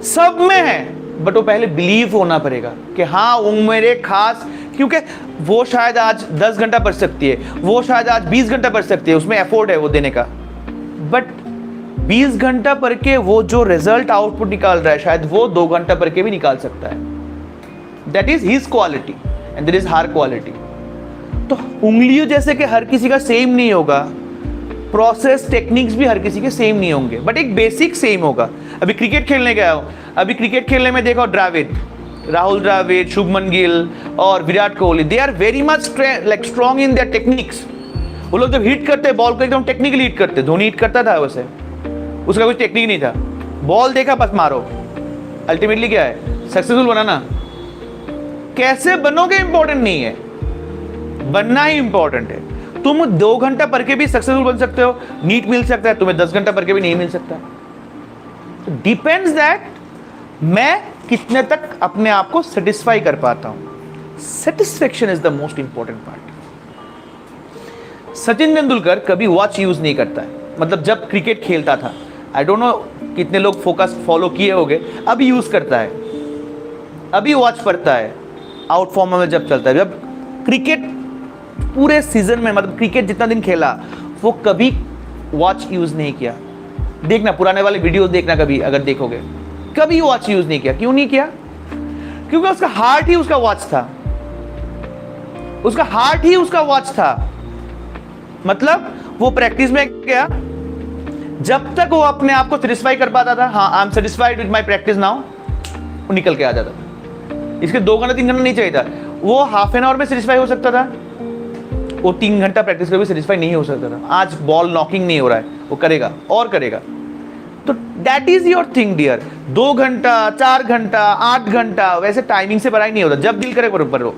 सब में है, बट वो पहले बिलीव होना पड़ेगा कि हाँ वो मेरे खास, क्योंकि वो शायद आज 10 घंटा पढ़ सकती है, वो शायद आज 20 घंटा पढ़ सकती है, उसमें एफोर्ड है वो देने का, बट 20 घंटा पढ़ के वो जो रिजल्ट आउटपुट निकाल रहा है शायद वो 2 घंटा पढ़ के भी निकाल सकता है। That is his quality and that is her quality. तो उंगलियों जैसे कि हर किसी का सेम नहीं होगा, प्रोसेस टेक्निक्स भी हर किसी के सेम नहीं होंगे, बट एक बेसिक सेम होगा। अभी क्रिकेट खेलने गया हूं, अभी क्रिकेट खेलने में देखो द्रविड़, राहुल द्रविड़, शुभमन गिल और Virat Kohli, they are very much like strong in their techniques. वो लोग जब हिट करते हैं बॉल को एकदम टेक्निकली हिट करते। धोनी हिट करता था वैसे, उसका कोई टेक्निक नहीं था, बॉल देखा बस मारो। अल्टीमेटली क्या है, सक्सेसफुल बनाना। कैसे बनोगे इंपॉर्टेंट नहीं है, बनना ही इंपॉर्टेंट है। तुम 2 घंटा पढ़ के भी सक्सेसफुल बन सकते हो, नीट मिल सकता है, तुम्हें 10 घंटा पढ़ के भी नहीं मिल सकता। डिपेंड्स दैट मैं कितने तक अपने आप को सेटिस्फाई कर पाता हूं। Satisfaction is the most important part. Sachin Tendulkar कभी वॉच यूज नहीं करता है, मतलब जब क्रिकेट खेलता था, आई डोंट नो कितने लोग फोकस फॉलो किए होंगे, अभी यूज करता है, अभी वॉच पढ़ता है आउट फॉर्म में जब चलता है। जब क्रिकेट पूरे सीजन में, मतलब क्रिकेट जितना दिन खेला, वो कभी वॉच यूज नहीं किया। देखना पुराने वाले वीडियोस देखना, कभी अगर देखोगे, कभी वॉच यूज नहीं किया। क्यों नहीं किया? क्योंकि उसका हार्ट ही उसका वॉच था, उसका हार्ट ही उसका वॉच था। मतलब वो प्रैक्टिस में गया, जब तक वो अपने आप को सेटिस्फाई कर पाता था, हाँ I am satisfied with my practice now, वो निकल के आ जाता था। इसके 2 घंटा 3 घंटा नहीं चाहिए था, वो हाफ एन आवर में सेटिस्फाई हो सकता था, वो 3 घंटा प्रैक्टिस कर भी सेटिस्फाई नहीं हो सकता था। आज बॉल नॉकिंग नहीं हो रहा है, वो करेगा और करेगा। तो that is your thing dear. 2 घंटा 4 घंटा 8 घंटा वैसे टाइमिंग से पढ़ाई नहीं होता। जब दिल करे पढ़ो,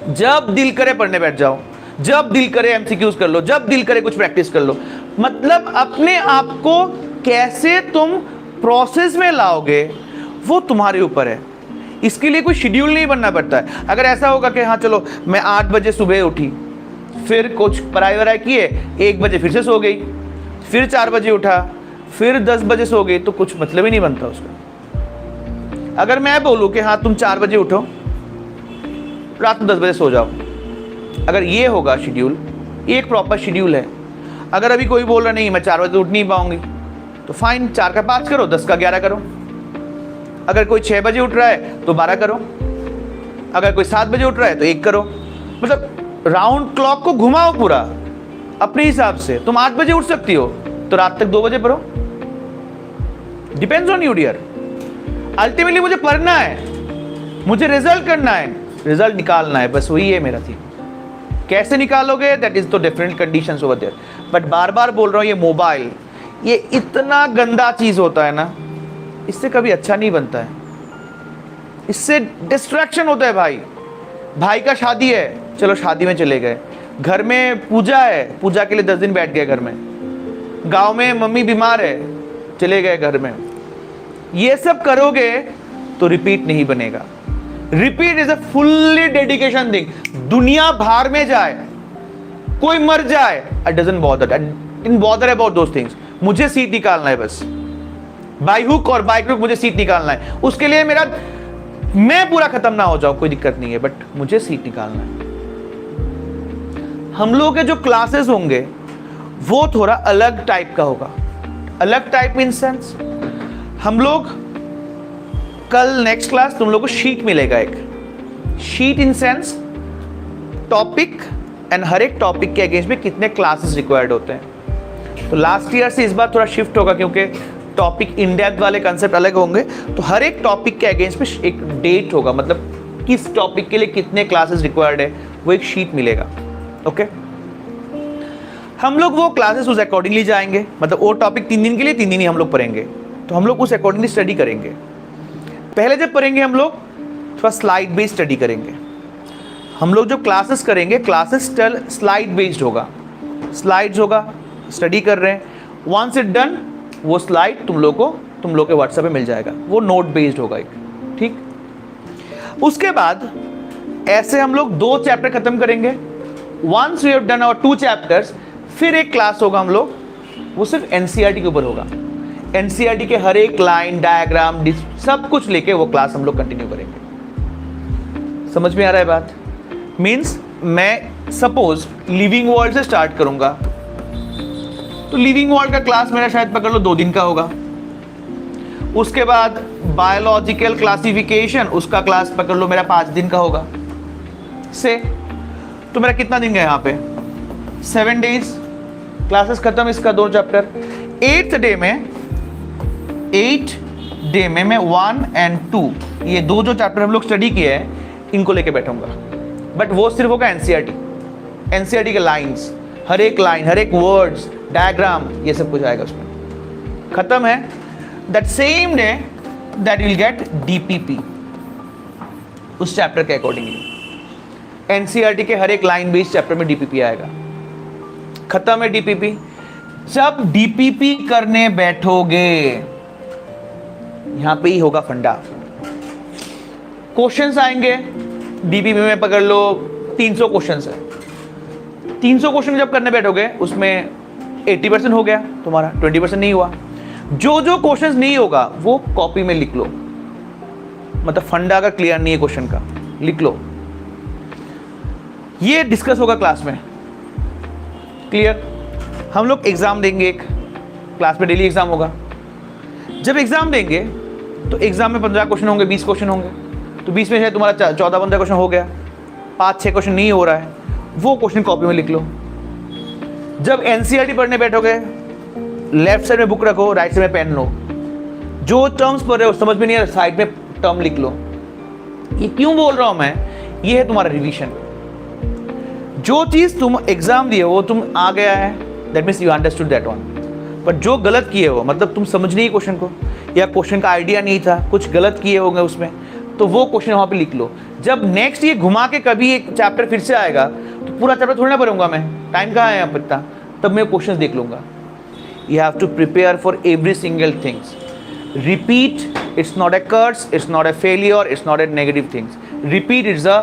जब दिल करे पढ़ने बैठ जाओ, जब दिल करे एमसीक्यूज कर लो, जब दिल करे कुछ प्रैक्टिस कर लो। मतलब अपने आप को कैसे तुम प्रोसेस में लाओगे वो तुम्हारे ऊपर है। इसके लिए कोई शेड्यूल नहीं बनना पड़ता है। अगर ऐसा होगा कि हाँ चलो मैं 8 बजे सुबह उठी, फिर कुछ पढ़ाई वढ़ाई किए, 1 बजे फिर से सो गई, फिर 4 बजे उठा, फिर 10 बजे सो गई, तो कुछ मतलब ही नहीं बनता उसका। अगर मैं बोलूँ कि हाँ तुम 4 बजे उठो, रात में 10 बजे सो जाओ, अगर ये होगा शेड्यूल, एक प्रॉपर शेड्यूल है। अगर अभी कोई बोल रहा नहीं मैं 4 बजे उठ नहीं पाऊंगी, तो फाइन 4 का 5 करो, 10 का 11 करो। अगर कोई 6 बजे उठ रहा है तो 12 करो, अगर कोई 7 बजे उठ रहा है तो 1 करो। मतलब राउंड क्लॉक को घुमाओ पूरा अपने हिसाब से। तुम 8 बजे उठ सकती हो तो रात तक 2 बजे पढ़ो, depends on you dear. Ultimately मुझे पढ़ना है, मुझे रिजल्ट करना है, रिजल्ट निकालना है, बस वही है मेरा थी। कैसे निकालोगे दैट इज तो different conditions over there. But बार बार बोल रहा हूं, ये मोबाइल ये इतना गंदा चीज होता है ना, इससे कभी अच्छा नहीं बनता है, इससे डिस्ट्रैक्शन होता है। भाई का शादी है, चलो शादी में चले गए, घर में पूजा है, पूजा के लिए 10 दिन बैठ गए घर में, गांव में मम्मी बीमार है, चले गए घर में। ये सब करोगे तो रिपीट नहीं बनेगा। Repeat is a fully dedication thing. दुनिया बाहर में जाए, कोई मर जाए, I doesn't bother about those things. मुझे सीट निकालना है बस, बाय हुक और बाय क्रुक मुझे सीट निकालना है। उसके लिए मैं पूरा खत्म ना हो जाऊं कोई दिक्कत नहीं है, बट मुझे सीट निकालना है। हम लोग के जो क्लासेस होंगे वो थोड़ा अलग टाइप का होगा। अलग टाइप इन सेंस, हम लोग कल नेक्स्ट क्लास तुम लोग को शीट मिलेगा, एक sheet in sense topic and हर एक टॉपिक के अगेंस्ट में कितने क्लासेस रिक्वायर्ड होते हैं। तो लास्ट ईयर से इस बार थोड़ा शिफ्ट होगा क्योंकि टॉपिक इन डेप्थ वाले कंसेप्ट अलग होंगे। तो हर एक टॉपिक के अगेंस्ट में एक डेट होगा, मतलब किस टॉपिक के लिए कितने क्लासेस रिक्वायर्ड है, वो एक शीट मिलेगा। ओके, हम लोग वो क्लासेस उस अकॉर्डिंगली जाएंगे, मतलब वो टॉपिक 3 दिन के लिए 3 दिन ही हम लोग पढ़ेंगे, तो हम लोग उस अकॉर्डिंगली स्टडी करेंगे। पहले जब पढ़ेंगे हम लोग थोड़ा स्लाइड बेस्ड स्टडी करेंगे। हम लोग जो क्लासेस करेंगे, क्लासेस स्लाइड बेस्ड होगा, स्लाइड्स होगा, स्टडी कर रहे हैं, वंस इट डन वो स्लाइड तुम लोग के व्हाट्सएप पे मिल जाएगा, वो नोट बेस्ड होगा एक, ठीक। उसके बाद ऐसे हम लोग 2 चैप्टर खत्म करेंगे। Once we have done our 2 chapters, फिर एक क्लास होगा हम लोग, वो सिर्फ एनसीईआरटी के ऊपर होगा। एनसीईआरटी के हर एक लाइन, डायग्राम, सब कुछ लेके वो क्लास हम लोग कंटिन्यू करेंगे। समझ में आ रहा है बात? मीन्स मैं सपोज लिविंग वर्ल्ड से स्टार्ट करूंगा, तो लिविंग वर्ल्ड का क्लास मेरा शायद पकड़ लो 2 दिन का होगा। उसके बाद बायोलॉजिकल क्लासिफिकेशन, उसका क्लास पकड़ लो मेरा 5 दिन का होगा से। तो मेरा कितना दिन गया यहाँ पे? 7 डेज, क्लासेस खत्म, इसका 2 चैप्टर। 8th डे में मैं 1 और 2 ये 2 जो चैप्टर हम लोग स्टडी किए हैं इनको लेके बैठूंगा, बट वो सिर्फ होगा एनसीईआरटी के लाइंस, हर एक लाइन, हर एक वर्ड्स, डायग्राम, ये सब कुछ आएगा उसमें। खत्म है। That same day that will get DPP उस चैप्टर के अकॉर्डिंगली। एनसीईआरटी के हर एक लाइन बेस्ड चैप्टर में डीपीपी आएगा। खत्म है डीपीपी। जब डीपीपी करने बैठोगे यहां पे ही होगा फंडा। क्वेश्चंस आएंगे डीपीपी में, पकड़ लो 300 क्वेश्चंस है। 300 क्वेश्चन जब करने बैठोगे उसमें 80% हो गया तुम्हारा, 20% नहीं हुआ। जो जो क्वेश्चंस नहीं होगा वो कॉपी में लिख लो, मतलब फंडा अगर क्लियर नहीं है क्वेश्चन का लिख लो। ये डिस्कस होगा क्लास में। क्लियर? हम लोग एग्जाम देंगे, एक क्लास में डेली एग्जाम होगा। जब एग्जाम देंगे तो एग्जाम में 15 क्वेश्चन होंगे, 20 क्वेश्चन होंगे, तो 20 में से तुम्हारा 14-15 क्वेश्चन हो गया, 5-6 क्वेश्चन नहीं हो रहा है, वो क्वेश्चन कॉपी में लिख लो। जब एनसीईआरटी पढ़ने बैठोगे लेफ्ट साइड में बुक रखो, राइट साइड में पेन लो। जो टर्म्स पढ़ रहे हो समझ में नहीं आ रहा, साइड में टर्म लिख लो। ये क्यों बोल रहा हूं मैं? ये है तुम्हारा रिवीजन। जो चीज तुम एग्जाम दिए वो तुम आ गया है, that means you understood that one. पर जो गलत किए हो, मतलब तुम समझ नहीं क्वेश्चन को, या क्वेश्चन का आइडिया नहीं था, कुछ गलत किए होंगे उसमें, तो वो क्वेश्चन वहां पे लिख लो। जब नेक्स्ट ये घुमा के कभी एक चैप्टर फिर से आएगा तो पूरा चैप्टर थोड़ी ना पढ़ूंगा मैं, टाइम कहाँ है यहाँ पर इतना, तब मैं क्वेश्चन देख लूंगा। You have to prepare for every single things. Repeat, it's not a curse, it's not a failure, it's not a negative things. Repeat is a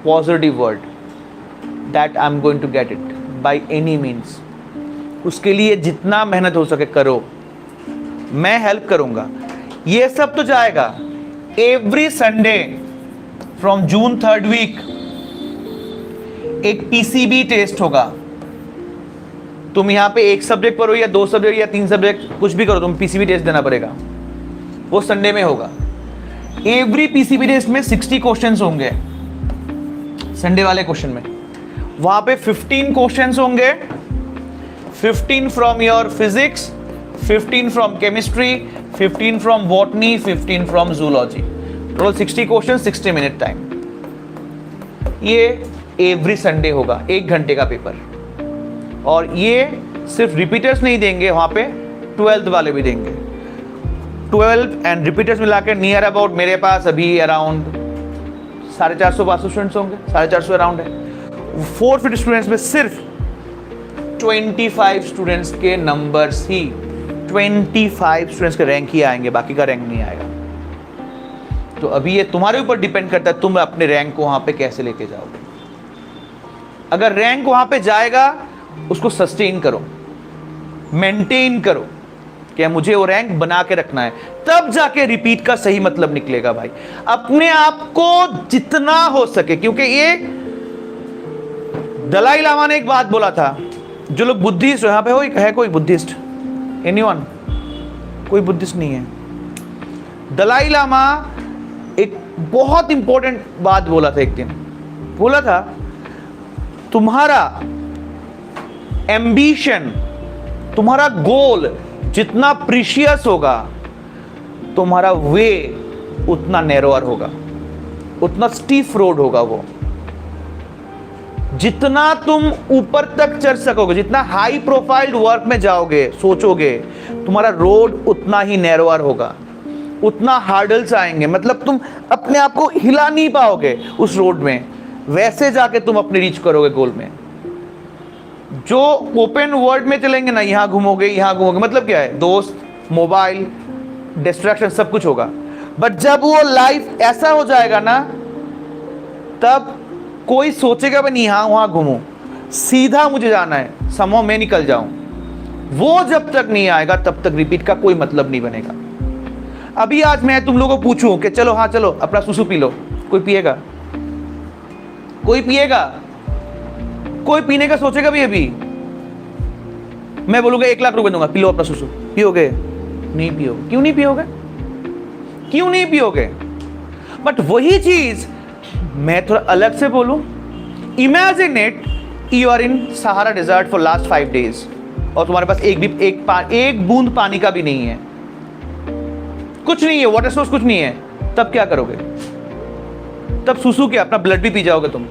positive word that I am going to get it by any means. उसके लिए जितना मेहनत हो सके करो, मैं हेल्प करूंगा। ये सब तो जाएगा। Every Sunday from June 3rd week एक पीसीबी टेस्ट होगा। तुम यहां पे 1 सब्जेक्ट पढ़ो या 2 सब्जेक्ट या 3 सब्जेक्ट, कुछ भी करो, तुम पीसीबी टेस्ट देना पड़ेगा। वो संडे में होगा। एवरी पीसीबी टेस्ट में 60 क्वेश्चंस होंगे। संडे वाले क्वेश्चन में वहां पे 15 क्वेश्चंस होंगे, 15 from your physics, 15 from chemistry, 15 from botany, 15 from zoology. Total 60 question, 60 minute time. ये एवरी संडे होगा, 1 घंटे का पेपर। और ये सिर्फ रिपीटर्स नहीं देंगे, वहां पे 12th वाले भी देंगे। 12 एंड रिपीटर्स मिला के नियर अबाउट मेरे पास अभी अराउंड 450-500 स्टूडेंट्स होंगे, 450 अराउंड है। 450 स्टूडेंट्स में सिर्फ 25 स्टूडेंट्स के नंबर्स ही, 25 स्टूडेंट्स के रैंक ही आएंगे, बाकी का रैंक नहीं आएगा। तो अभी ये तुम्हारे ऊपर डिपेंड करता है, तुम अपने रैंक को वहां पे कैसे लेके जाओगे। अगर रैंक वहां पे जाएगा, उसको सस्टेन करो, मेंटेन करो कि मुझे वो रैंक बना के रखना है, तब जाके रिपीट का सही मतलब निकलेगा भाई। अपने आप को जितना हो सके, क्योंकि ये दलाई लामा ने एक बात बोला था, जो लोग बुद्धिस्ट यहां पे हो, है कोई बुद्धिस्ट? एनीवन? कोई बुद्धिस्ट नहीं है। दलाई लामा एक बहुत इंपॉर्टेंट बात बोला था एक दिन। बोला था तुम्हारा एम्बिशन, तुम्हारा गोल जितना प्रीशियस होगा, तुम्हारा वे उतना नैरोअर होगा, उतना स्टीफ रोड होगा। वो जितना तुम ऊपर तक चढ़ सकोगे, जितना हाई प्रोफाइल्ड वर्क में जाओगे, सोचोगे, तुम्हारा रोड उतना ही नैरोअर होगा, उतना हार्डल्स आएंगे, मतलब तुम अपने आप को हिला नहीं पाओगे उस रोड में, वैसे जाके तुम अपने रीच करोगे गोल में। जो ओपन वर्ल्ड में चलेंगे ना, यहां घूमोगे यहां घूमोगे, मतलब क्या है, दोस्त, मोबाइल, डिस्ट्रैक्शन, सब कुछ होगा। बट जब वो लाइफ ऐसा हो जाएगा ना, तब कोई सोचेगा भी नहीं हाँ वहां घूमूं, सीधा मुझे जाना है, समो मैं निकल जाऊं। वो जब तक नहीं आएगा तब तक रिपीट का कोई मतलब नहीं बनेगा। अभी आज मैं तुम लोगों को पूछूं कि चलो हाँ चलो अपना सुसु पी लो, कोई पिएगा? कोई पिएगा? कोई पीने का सोचेगा भी? अभी मैं बोलूंगा 1 लाख रुपए दूंगा, पी लो अपना सुसु, पियोगे? नहीं पियोगे। क्यों नहीं पियोगे? क्यों नहीं पियोगे? बट वही चीज मैं थोड़ा अलग से बोलूं, imagine it, you are in Sahara desert for last 5 days और तुम्हारे पास एक बूंद पानी का भी नहीं है, कुछ नहीं है, वाटर सोर्स कुछ नहीं है, तब क्या करोगे? तब सुसु क्या, अपना ब्लड भी पी जाओगे तुम?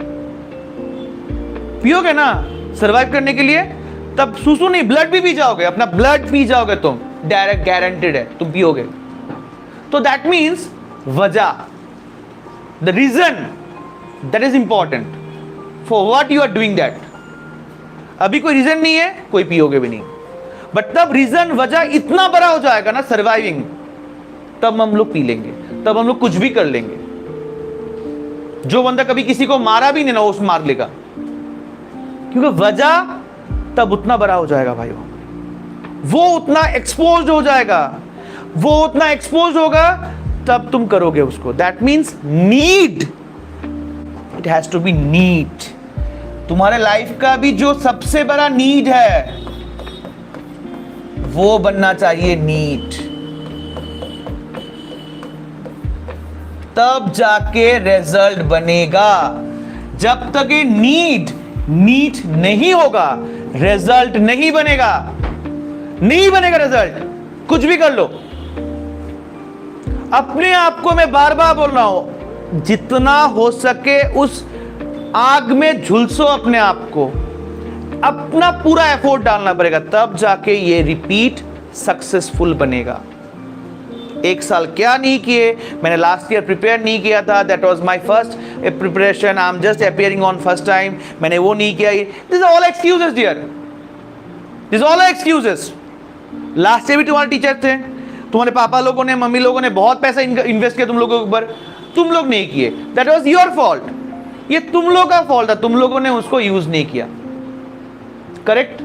पियोगे ना सरवाइव करने के लिए, तब सुसु नहीं ब्लड भी पी जाओगे, अपना ब्लड पी जाओगे तुम, डायरेक्ट गारंटेड है तुम पियोगे। तो दैट मीन्स वजह, the reason that is important for what you are doing that. अभी कोई रीजन नहीं है, कोई पियोगे भी नहीं, बट तब रीजन, वजह इतना बड़ा हो जाएगा ना सर्वाइविंग, तब हम लोग पी लेंगे, तब हम लोग कुछ भी कर लेंगे। जो बंदा कभी किसी को मारा भी नहीं ना, वो उसको मार लेगा, क्योंकि वजह तब उतना बड़ा हो जाएगा भाई, वो उतना एक्सपोज हो जाएगा, वो उतना एक्सपोज होगा, तब तुम करोगे उसको। That means need, it has to be need. तुम्हारे लाइफ का भी जो सबसे बड़ा नीड है वो बनना चाहिए नीड, तब जाके रिजल्ट बनेगा। जब तक ये नीड नहीं होगा, रिजल्ट नहीं बनेगा, नहीं बनेगा रिजल्ट, कुछ भी कर लो। अपने आप को मैं बार बार बोल रहा हूं, जितना हो सके उस आग में झुलसो अपने आप को, अपना पूरा एफर्ट डालना पड़ेगा, तब जाके ये रिपीट सक्सेसफुल बनेगा। 1 साल क्या नहीं किए, मैंने लास्ट ईयर प्रिपेयर नहीं किया था, that was my first preparation, I am just appearing on first time, मैंने वो नहीं किया। This all excuses dear, this all excuses. Last year भी तुम्हारे टीचर थे, तुम्हारे पापा लोगों ने, मम्मी लोगों ने बहुत पैसा इन्वेस्ट किया तुम लोगों के ऊपर, तुम लोग नहीं किए, दैट वाज योर फॉल्ट, ये तुम लोगों का फॉल्ट था, तुम लोगों ने उसको यूज नहीं किया। करेक्ट?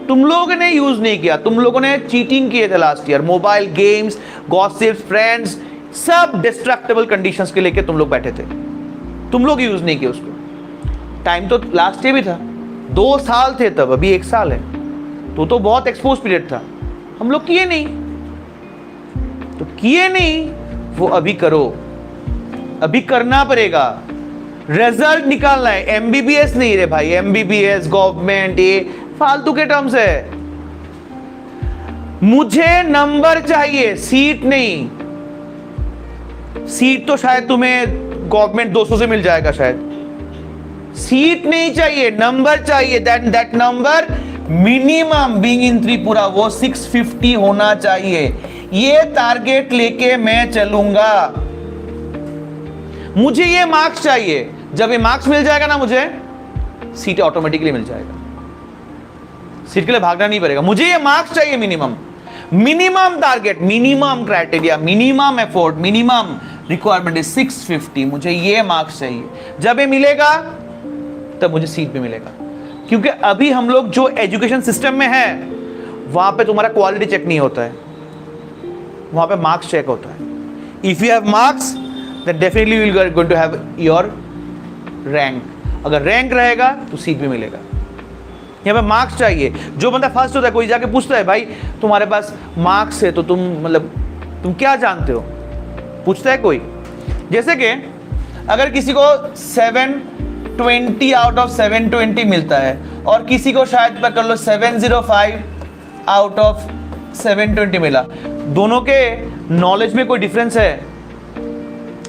तुम लोगों ने यूज नहीं किया, तुम लोगों ने चीटिंग किए थे last year, mobile games, gossips, friends, सब डिस्ट्रैक्टेबल कंडीशंस के लेके तुम लोग बैठे थे, तुम लोग यूज नहीं किए उसको। टाइम तो लास्ट ईयर भी था, 2 साल थे तब, अभी 1 साल है, तो बहुत एक्सपोज पीरियड था, हम लोग किए नहीं, तो किए नहीं, वो अभी करो, अभी करना पड़ेगा, रिजल्ट निकालना है। एमबीबीएस नहीं रे भाई, एमबीबीएस, गवर्नमेंट, ये फालतू के टर्म्स है। मुझे नंबर चाहिए, सीट नहीं। सीट तो शायद तुम्हें गवर्नमेंट 200 से मिल जाएगा शायद, सीट नहीं चाहिए, नंबर चाहिए। That number minimum being in Tripura वो 650 होना चाहिए। ये टारगेट लेके मैं चलूंगा, मुझे ये मार्क्स चाहिए। जब ये मार्क्स मिल जाएगा ना, मुझे सीट ऑटोमेटिकली मिल जाएगा, सीट के लिए भागना नहीं पड़ेगा। मुझे ये मार्क्स चाहिए, minimum target, minimum criteria, minimum effort, minimum requirement is 650। मुझे ये मार्क्स चाहिए, जब ये मिलेगा तब मुझे सीट भी मिलेगा। क्योंकि अभी हम लोग जो एजुकेशन सिस्टम में है, वहां पे तुम्हारा क्वालिटी चेक नहीं होता है, वहां पे मार्क्स चेक होता है। If you have marks then definitely you will going to have your rank। अगर रैंक रहेगा तो सीट भी मिलेगा। यहाँ पे मार्क्स चाहिए। जो बंदा फर्स्ट होता है, कोई जाके पूछता है, भाई तुम्हारे पास मार्क्स है तो तुम मतलब तुम क्या जानते हो, पूछता है कोई। जैसे कि अगर किसी को 7 20 आउट ऑफ 720 मिलता है, और किसी को शायद पकड़ लो 705 आउट ऑफ 720 मिला। दोनों के नॉलेज में कोई डिफरेंस है?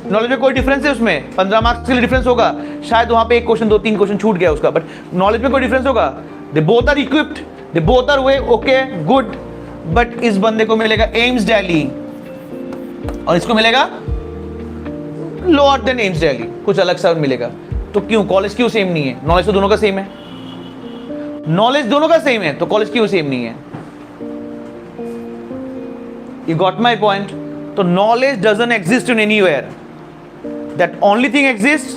नॉलेज में कोई डिफरेंस है? उसमें 15 मार्क्स के लिए डिफरेंस होगा, शायद वहां पे एक क्वेश्चन 2-3 क्वेश्चन छूट गया उसका, बट नॉलेज में कोई डिफरेंस होगा? They both are equipped, they both are way okay good, but इस बंदे को मिलेगा एम्स दिल्ली और इसको मिलेगा लोअर देन एम्स दिल्ली, कुछ अलग सा मिलेगा। तो क्यों? कॉलेज क्यों सेम नहीं है? नॉलेज तो दोनों का सेम है, नॉलेज दोनों का सेम है, तो कॉलेज क्यों सेम नहीं है? You got my point? तो knowledge doesn't exist in anywhere. That only thing exists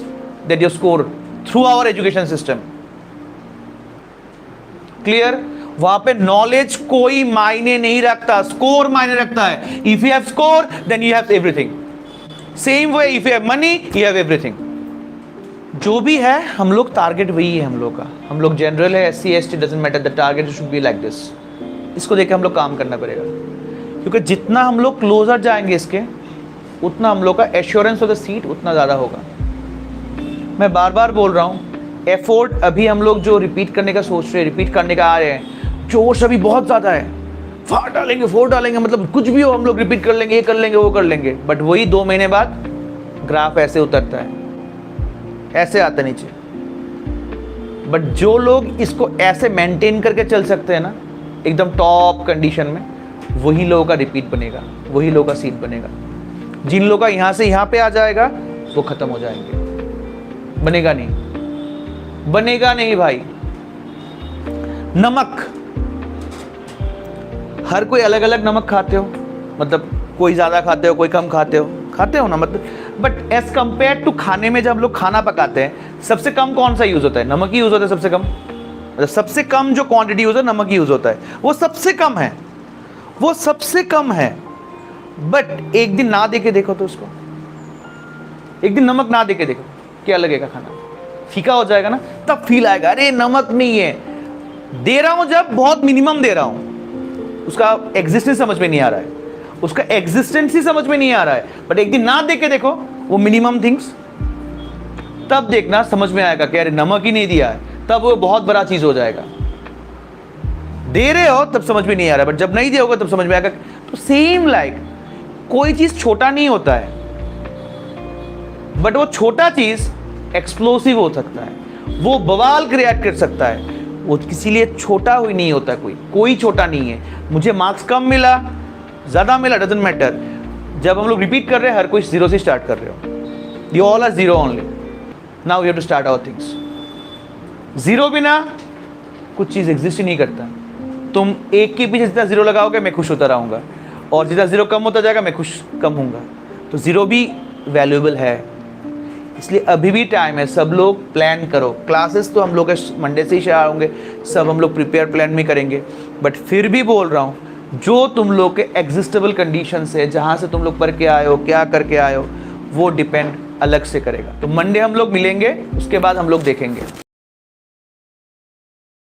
that you score through our education system. Clear? वहां पे knowledge कोई मायने नहीं रखता, score मायने रखता है। If you have score, then you have everything. Same way, if you have money, you have everything. जो भी है, हम लोग टारगेट वही है हम लोग का। हम लोग जनरल है, SC ST doesn't matter, the target should be like this. इसको देख के हम लोग काम करना पड़ेगा, क्योंकि जितना हम लोग क्लोजर जाएंगे इसके, उतना हम लोग का एश्योरेंस ऑफ द सीट उतना ज़्यादा होगा। मैं बार बार बोल रहा हूँ, एफोर्ट अभी हम लोग जो रिपीट करने का सोच रहे हैं, रिपीट करने का आ रहे हैं, जोश अभी बहुत ज़्यादा है, फाड़ डालेंगे, फोड़ डालेंगे, मतलब कुछ भी हो हम लोग रिपीट कर लेंगे, ये कर लेंगे, वो कर लेंगे, बट वही 2 महीने बाद ग्राफ ऐसे उतरता है, ऐसे आता नीचे। बट जो लोग इसको ऐसे मेंटेन करके चल सकते हैं ना, एकदम टॉप कंडीशन में, वही लोगों का रिपीट बनेगा, वही लोगों का सीट बनेगा। जिन लोगों का यहाँ से यहाँ पे आ जाएगा वो खत्म हो जाएंगे, बनेगा नहीं, बनेगा नहीं भाई। नमक, हर कोई अलग अलग नमक खाते हो, मतलब कोई ज्यादा खाते हो, कोई कम खाते हो ना, मतलब बट एज कंपेयर टू खाने में जब हम लोग खाना पकाते हैं, सबसे कम कौन सा यूज होता है? नमक ही यूज होता है सबसे कम, मतलब सबसे कम जो क्वांटिटी यूज है नमक ही यूज होता है, वो सबसे कम है, वो सबसे कम है। बट एक दिन ना देके देखो तो उसको, एक दिन नमक ना देके देखो, क्या लगेगा? खाना फीका हो जाएगा ना, तब फील आएगा अरे नमक नहीं है। दे रहा हूं जब बहुत मिनिमम दे रहा हूं, उसका एग्जिस्टेंस समझ में नहीं आ रहा है, उसका एग्जिस्टेंस ही समझ में नहीं आ रहा है, बट एक दिन ना देके देखो वो मिनिमम थिंग्स, तब देखना समझ में आएगा कि अरे नमक ही नहीं दिया है, तब वो बहुत बड़ा चीज हो जाएगा। दे रहे हो तब समझ में नहीं आ रहा, बट जब नहीं दिया तब समझ में आएगा। तो सेम लाइक कोई चीज छोटा नहीं होता है, बट वो छोटा चीज एक्सप्लोसिव हो सकता है, वो बवाल क्रिएट कर सकता है, वो किसी लिए छोटा हुई नहीं होता, कोई छोटा नहीं है। मुझे मार्क्स कम मिला, ज्यादा मिला, डजंट मैटर। जब हम लोग रिपीट कर रहे हैं, हर कोई 0 से स्टार्ट कर रहे हो, you all are 0 only, now we have to start our things. 0 बिना कुछ चीज एग्जिस्ट ही नहीं करता। तुम एक के पीछे जितना 0 लगाओगे मैं खुश होता रहूँगा, और जितना 0 कम होता जाएगा मैं खुश कम होऊंगा। तो 0 भी वैल्यूएबल है, इसलिए अभी भी टाइम है। सब लोग प्लान करो। क्लासेस तो हम लोग मंडे से ही शेयर होंगे, सब हम लोग प्रिपेयर प्लान में करेंगे, बट फिर भी बोल रहा हूँ, जो तुम लोग के एग्जिस्टेबल कंडीशंस है, जहाँ से तुम लोग पढ़ के आए हो, क्या करके आए हो, वो डिपेंड अलग से करेगा। तो मंडे हम लोग मिलेंगे, उसके बाद हम लोग देखेंगे।